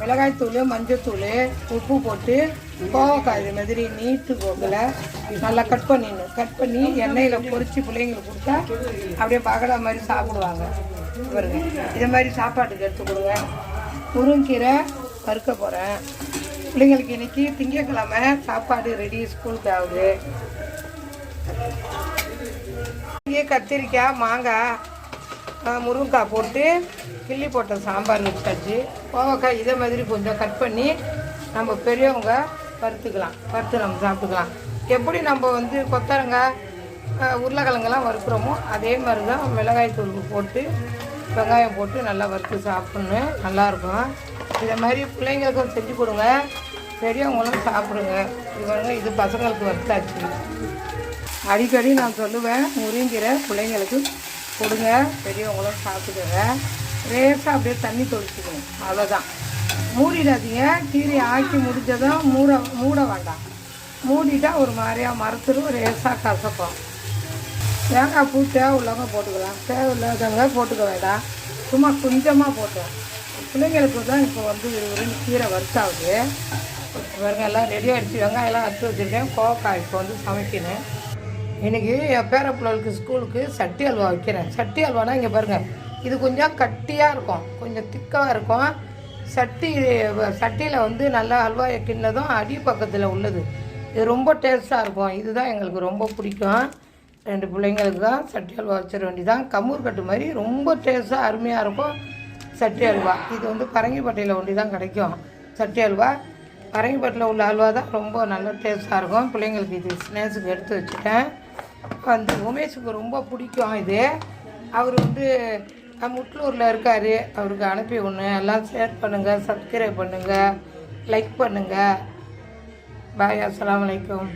மிளகாய்த்தூள், மஞ்சத்தூள், உப்பு போட்டு கோவக்காய் இது மாதிரி நீட்டு போக்கில் நல்லா கட் பண்ணி எண்ணெயில் பொரித்து பிள்ளைங்களுக்கு கொடுத்தா அப்படியே பகடா மாதிரி சாப்பிடுவாங்க. பாருங்க, இது மாதிரி சாப்பாட்டுக்கு எடுத்து கொடுங்க. முருங்கீரை வறுக்க போகிறேன். பிள்ளைங்களுக்கு இன்றைக்கி திங்கக்கிழமை சாப்பாடு ரெடி, ஸ்கூலுக்கு ஆகுது. இங்கே கத்திரிக்காய், மாங்காய், முருங்கைக்காய் போட்டு கிள்ளி போட்ட சாம்பார் வச்சாச்சு. கோவக்காய் இதே மாதிரி கொஞ்சம் கட் பண்ணி நம்ம பெரியவங்க வறுத்து நம்ம சாப்பிட்டுக்கலாம். எப்படி நம்ம வந்து கொத்தரங்காய், உருளைக்கிழங்கெல்லாம் வறுக்கிறோமோ அதே மாதிரி தான் மிளகாய் தூள் போட்டு வெங்காயம் போட்டு நல்லா வறுத்து சாப்பிட்ணும், நல்லாயிருக்கும். இதை மாதிரி பிள்ளைங்களுக்கும் செஞ்சு கொடுங்க, பெரியவங்களும் சாப்பிடுங்க. இது பசங்களுக்கு வறுத்தாச்சு. அடிக்கடி நான் சொல்லுவேன், முருங்கீரை பிள்ளைங்களுக்கு கொடுங்க, பெரியவங்களும் சாப்பிடுங்க. லேசாக அப்படியே தண்ணி தொளிச்சுக்கணும், அவ்வளோதான். மூடிடாதீங்க. கீரை ஆக்கி முடிஞ்சதும் மூட வேண்டாம். மூடிட்டா ஒரு மாதிரியாக மரத்துடும், லேசாக கசக்கும். தேங்காய் பூ தேவை உள்ளவங்க போட்டுக்கலாம், தேவையில்லாதவங்க போட்டுக்க வேண்டாம். சும்மா கொஞ்சமாக போட்டோம். பிள்ளைங்களுக்கு தான் இப்போ வந்து ஒரு கீரை வறுத்தாகுது. பாருங்க, எல்லாம் ரெடி ஆகிடுச்சு. வெங்காயம்லாம் அறுத்து வச்சுருக்கேன். கோவக்காய் இப்போ வந்து சமைக்கணும். இன்றைக்கி என் பேர பிள்ளைகளுக்கு ஸ்கூலுக்கு சட்டி அல்வா வைக்கிறேன். சட்டி அல்வானா இங்கே பாருங்கள், இது கொஞ்சம் கட்டியாக இருக்கும், கொஞ்சம் திக்காக இருக்கும். சட்டியில் வந்து நல்லா அல்வா கிண்ணதும் அடி பக்கத்தில் உள்ளது. இது ரொம்ப டேஸ்ட்டாக இருக்கும். இதுதான் எங்களுக்கு ரொம்ப பிடிக்கும். 2 பிள்ளைங்களுக்கு தான் சட்டி அல்வா வச்சிட வேண்டியதான். கம்மூர் கட்டு மாதிரி ரொம்ப டேஸ்ட்டாக அருமையாக இருக்கும் சட்டி அல்வா. இது வந்து பரங்கிப்பட்டையில் ஒண்டி தான் கிடைக்கும் சட்டி அல்வா. பரங்கிப்பட்டில் உள்ள அல்வா தான் ரொம்ப நல்ல டேஸ்ட்டாக இருக்கும். பிள்ளைங்களுக்கு இது ஸ்நாக்ஸுக்கு எடுத்து வச்சுட்டேன். வந்து உமேஷுக்கு ரொம்ப பிடிக்கும் இது. அவர் வந்து முட்லூரில் இருக்கார். அவருக்கு அனுப்பி ஒன்று எல்லாம் ஷேர் பண்ணுங்கள், சப்ஸ்கிரைப் பண்ணுங்கள், லைக் பண்ணுங்கள். பாய், அஸ்ஸலாமு அலைக்கும்.